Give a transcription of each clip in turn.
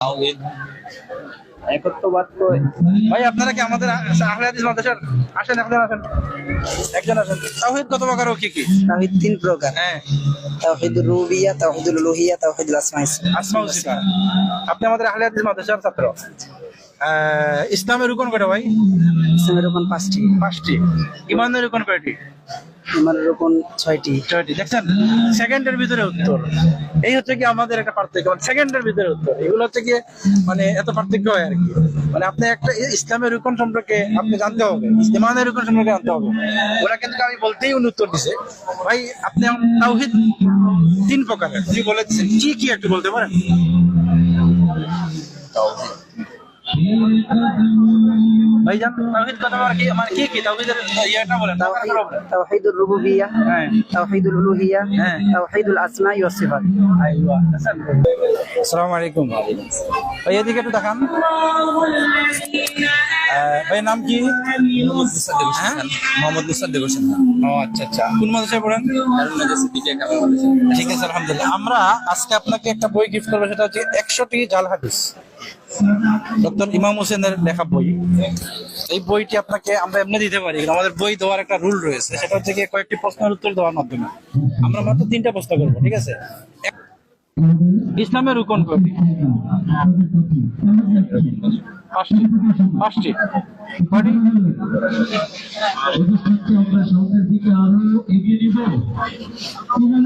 তাওহীদ একত্ববাদ তো ভাই আপনারা কি আমাদের আহলে হাদিস মাদ্রাসার আসেন একজন আসেন তাওহীদ কত প্রকার ও কি কি? তাওহীদ তিন প্রকার। হ্যাঁ, তাওহীদুর রুবিয়্যা, তাওহীদুল উলুহিয়্যা, তাওহীদুল আসমা ও সিফাত। আপনি আমাদের আহলে হাদিস মাদ্রাসার ছাত্র। ইসলামের রুকন কয়টা ভাই? ইসলামের রুকন পাঁচটি। পাঁচটি। ইমানের রুকন কয়টি? ইমানের রুকন ছয়টি। ছয়টি। দেখছেন, সেকেন্ডের ভিতরে উত্তর। এই হচ্ছে কি আমাদের একটা পার্থক্য, মানে সেকেন্ডের ভিতরে উত্তর। এগুলো হচ্ছে কি মানে এত পার্থক্য হয় আর কি। মানে আপনি একটা ইসলামের রুকন সম্পর্কে আপনি জানতে হবে, ইমানের রুকন সম্পর্কে জানতে হবে। ওরা কিন্তু আমি বলতেই উনি উত্তর দিছে ভাই আপনি তাওহীদ তিন প্রকারের তুমি বলে দিচ্ছেন, কি কি একটু বলতে পারেন? ভাইজান তাওহীদ কত প্রকার, কি মানে কি কি তাওহীদের ইয়েটা বলেন। তাওহীদুর রুবুবিয়্যা, হ্যাঁ, তাওহীদুল উলুহিয়্যা, হ্যাঁ, তাওহীদুল আসমাই ওয়াস সিফাত। আইওয়া। আসসালামু আলাইকুম ভাই, এদিকে একটু দেখান। ভাই নাম কি? হ্যাঁ? মোহাম্মদ মুসাদ্দিক হোসেন। ও আচ্ছা আচ্ছা, কোন মাদ্রাসায় পড়েন? ঠিক আছে, আলহামদুলিল্লাহ। আমরা আজকে আপনাকে একটা বই গিফট করবো, সেটা হচ্ছে 100টি জাল হাদিস, ডক্টর ইমাম হোসেনের লেখা বই। এই বইটি আপনাকে আমরা এমনি দিতে পারি, কিন্তু আমাদের বই দেওয়ার একটা রুল রয়েছে, সেটা হচ্ছে কি কয়েকটি প্রশ্নের উত্তর দেওয়ার মাধ্যমে। আমরা মাত্র 3টা প্রশ্ন করবো, ঠিক আছে? ইসলামের রুকন কয়টি? পাঁচটি। পাঁচটি কয়টি?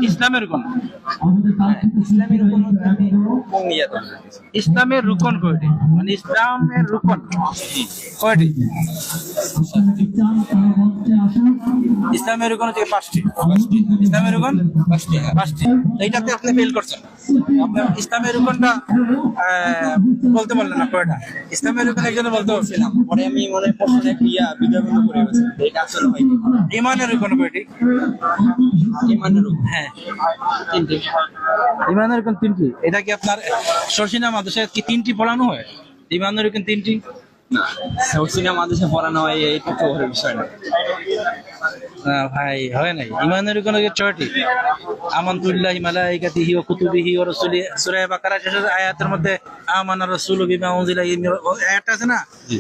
ইসলামের রুকন, ইসলামের রুকন কয়টি? মানে ইসলামের রুকন কয়টি? ইসলামের রুকন হচ্ছে পাঁচটি। ইসলামের রুকন পাঁচটি। এইটাতে আপনি ফেল করছেন। আপনার ইসলামের রুকনটা বলতে পারলেন না কয়টা? ইসলামের রুকন একজনে বলতে পারছিলাম, পরে আমি মনে প্রশ্নে ক্রিয়া বিজ্ঞাপন করে গেছি, এটা আসলে হয় কি? ইমানের রুকন কয়টি? ইমানের রূপ হ্যাঁ, তিনটি। ইমানের রুকন তিনটি। এটা কি আপনার শর্ষিনা মাদ্রাসায় কি তিনটি পড়ানো হয়? ইমানের রুকন তিনটি? সৌসিনা মাদ্রাসা পড়ানো হয়, এটা তো ওর বিষয় না। না ভাই, হয় নাই। ইমানের রুকন হচ্ছে 6টি। আমানতুল্লাহি মালাইকাতিহি ওয়া কুতুবিহি ওয়া রাসূলিহি, সূরা বাকারা শেষের আয়াতের মধ্যে আমানা রাসূলু বিমা উনজিলা ইলাইহি, আয়াত আছে না,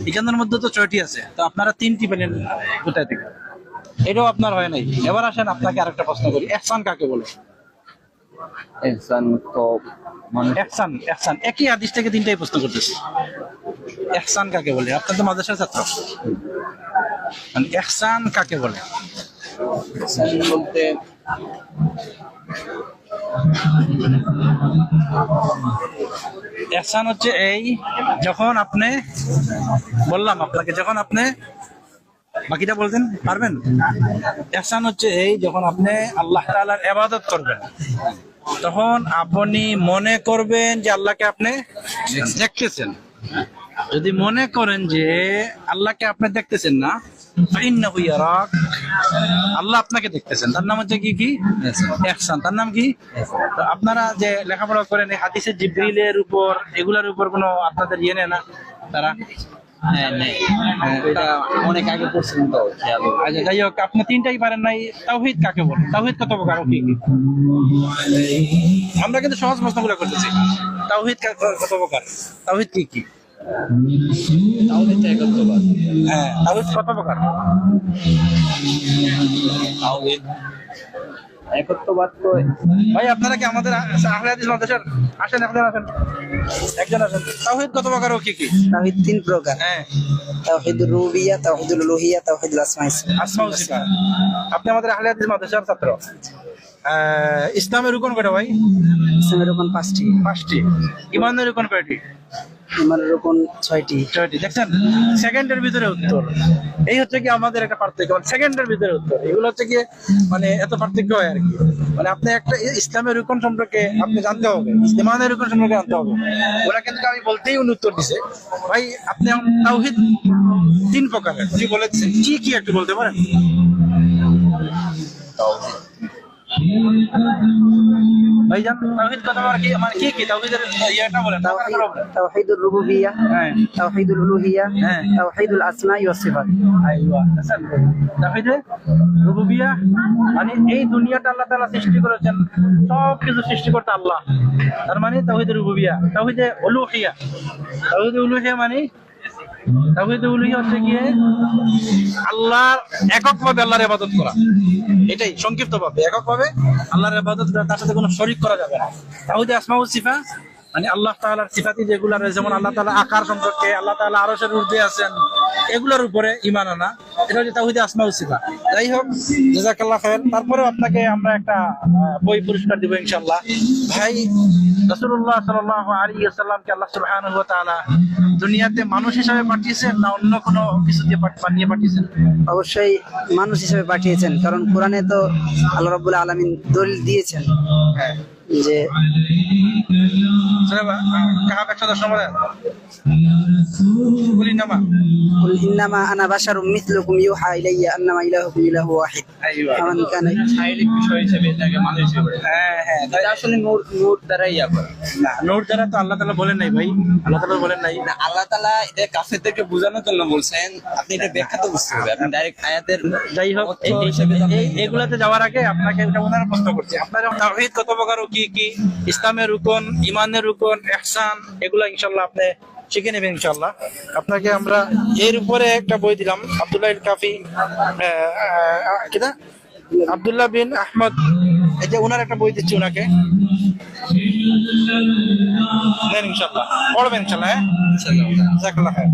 এখানের মধ্যে তো 6টি আছে। তো আপনারা 3টি পেলেন কোথায় থেকে? এটাও আপনার হয় নাই। এবার আসেন আপনাকে আরেকটা প্রশ্ন করি, ইহসান কাকে বলে? ইহসান তো মানে ইহসান, ইহসান একই হাদিস থেকে 3টাই প্রশ্ন করতেছি। ইহসান কাকে বলে? আপনার তো মাদ্রাসার ছাত্র, মানে ইহসান কাকে বলে? ইহসান বলতে ইহসান হচ্ছে এই, যখন আপনি বললাম আপনাকে, যখন আপনি বাকিটা বলতেন পারবেন। ইহসান হচ্ছে এই, যখন আপনি আল্লাহ তাআলার ইবাদত করবেন, তখন আপনি মনে করবেন যে আল্লাহকে আপনি দেখতেছেন। যদি মনে করেন যে আল্লাহকে আপনি দেখতেছেন না, ফাইন্নাহু ইয়ারাক, আল্লাহ আপনাকে দেখতেছেন, তার নাম হচ্ছে কি কি? ইহসান। তার নাম কি? তো আপনারা যে লেখাপড়া করেন, এই হাদিসে জিবরিলের উপর, এগুলার উপর কোনো আপনাদের ইয়ে নেই না তারা? এটা অনেক আগে পড়ছিলাম তো খেয়াল। আচ্ছা, যাই হোক, আপনি 3টাই পারেন নাই। তাওহীদ কাকে বলে? তাওহীদ কত প্রকার ও কি কি? আমরা কিন্তু সহজ প্রশ্নগুলো করতেছি। তাওহীদ কত প্রকার? তাওহীদ কি কি? তাওহীদ একত্ববাদ। হ্যাঁ, তাওহীদ কত প্রকার? তাওহীদ একত্ববাদ তো ভাই আপনারা কি আমাদের আহলে হাদিস মাদ্রাসার আসেন একজন আসেন। তাওহীদ কত প্রকার ও কি কি? তাওহীদ তিন প্রকার। হ্যাঁ, তাওহীদুর রুবিয়্যা, তাওহীদুল উলুহিয়্যা, তাওহীদুল আসমা ও সিফাত। আপনি আমাদের আহলে হাদিস মাদ্রাসার ছাত্র। ইসলামের রুকন কয়টা ভাই? ইসলামের রুকন পাঁচটি। পাঁচটি। ইমানের রুকন কয়টি? ইমানের রুকন ছয়টি। 6টি। দেখছেন, সেকেন্ডের ভিতরে উত্তর। এই হচ্ছে কি আমাদের একটা পার্থক্য, মানে সেকেন্ডের ভিতরে উত্তর। এগুলো হচ্ছে কি মানে এত পার্থক্য হয় আর কি। মানে আপনি একটা ইসলামের রুকন সম্পর্কে আপনি জানতে হবে, ইমানের রুকন সম্পর্কে জানতে হবে। ওরা কিন্তু আমি বলতেই উনি উত্তর দিছে ভাই আপনি তাওহীদ 3 প্রকারের তুমি বলে দিচ্ছেন, কি কি একটু বলতে পারেন? ভাইজান তাওহীদ কথা মানে কি তাওহীদের ইয়েটা বলেন, নামটা বলেন। তাওহীদুর রুবুবিয়্যাহ, হ্যাঁ তাওহীদুল উলুহিয়্যাহ, হ্যাঁ। তাওহীদুল আসমাই ওয়াস সিফাত। আইওয়া আচ্ছা, তাওহীদে রুবুবিয়্যাহ মানে এই দুনিয়াটা আল্লাহ তাআলা সৃষ্টি করেছেন, সব কিছু সৃষ্টি করতে আল্লাহ, তার মানে তাওহীদে রুবুবিয়্যাহ। তাওহীদে উলুহিয়্যাহ মানে তাওহীদে উলুহিয়্যাহ হচ্ছে গিয়ে আল্লাহর এককভাবে আল্লাহর ইবাদত করা, এটাই সংক্ষিপ্তভাবে এককভাবে আল্লাহর ইবাদত করা, তার সাথে কোনো শরীক করা যাবে না। তাওহীদে আসমা ওয়াস সিফাত মানে আল্লাহ তাআলার সিফাতি যেগুলো রয়েছে, যেমন আল্লাহ তাআলা আকার সম্পর্কে, আল্লাহ তাআলা আরশের ঊর্ধ্বে আছেন, এগুলোর উপরে ঈমান আনা, এটা হচ্ছে তাওহীদে আসমা ওয়াস সিফাত। যাই হোক, জাযাকাল্লাহ খাইর। তারপরে আপনাকে আমরা একটা বই পুরস্কার দিব ইনশাআল্লাহ। ভাই, রাসূলুল্লাহ সাল্লাল্লাহু আলাইহি ওয়াসাল্লামকে আল্লাহ সুবহানাহু ওয়া তাআলা দুনিয়াতে মানুষ হিসেবে পাঠিয়েছেন না অন্য কোনো কিছু দিয়ে বানিয়ে পাঠিয়েছেন? অবশ্যই মানুষ হিসেবে পাঠিয়েছেন, কারণ কোরআনে তো আল্লাহ রাব্বুল আলামিন দলিল দিয়েছেন যে কাহা 110 নম্বরে বলি নামা কুল ইন্নামা আনা বাশারুম মিসলুকুম ইউহা ইলাইয়া আন্নামা ইলাহুকুম ইলাহু ওয়াহিদ। আইওয়া ফামান কানা শারীরিক বিষয় হিসেবে এটাকে মানুষ হিসেবে, হ্যাঁ হ্যাঁ, এটা আসলে নূর দ্বারা ইয়া করে। না নূর দ্বারা তো আল্লাহ তাআলা বলেন নাই ভাই, আল্লাহ তাআলা বলেন নাই। না, আল্লাহ তাআলা এটা কাফেরদেরকে বোঝানোর জন্য বলছেন, আপনি এটা ব্যাখ্যা তো বুঝতে হবে, আপনি ডাইরেক্ট আয়াতের যাই হোক, এগুলাতে যাওয়ার আগে আপনাকে একটা ওনারা প্রশ্ন করছি, আপনার তাওহীদ কত প্রকার ও কি কি, ইসলামের রুকন, ঈমানের রুকন, ইহসান, এগুলো ইনশাআল্লাহ আপনি শিখে নেবেন ইনশাআল্লাহ। আপনাকে আমরা এর উপরে একটা বই দিলাম, আব্দুল্লাহ আল কাফি, কিনা আব্দুল্লাহ বিন আহমদ, এই যে ওনার একটা বই দিচ্ছি ওনাকে, নেন ইনশাআল্লাহ, পড়বেন ইনশাআল্লাহ। হ্যাঁ, জাযাকাল্লাহ খাইর।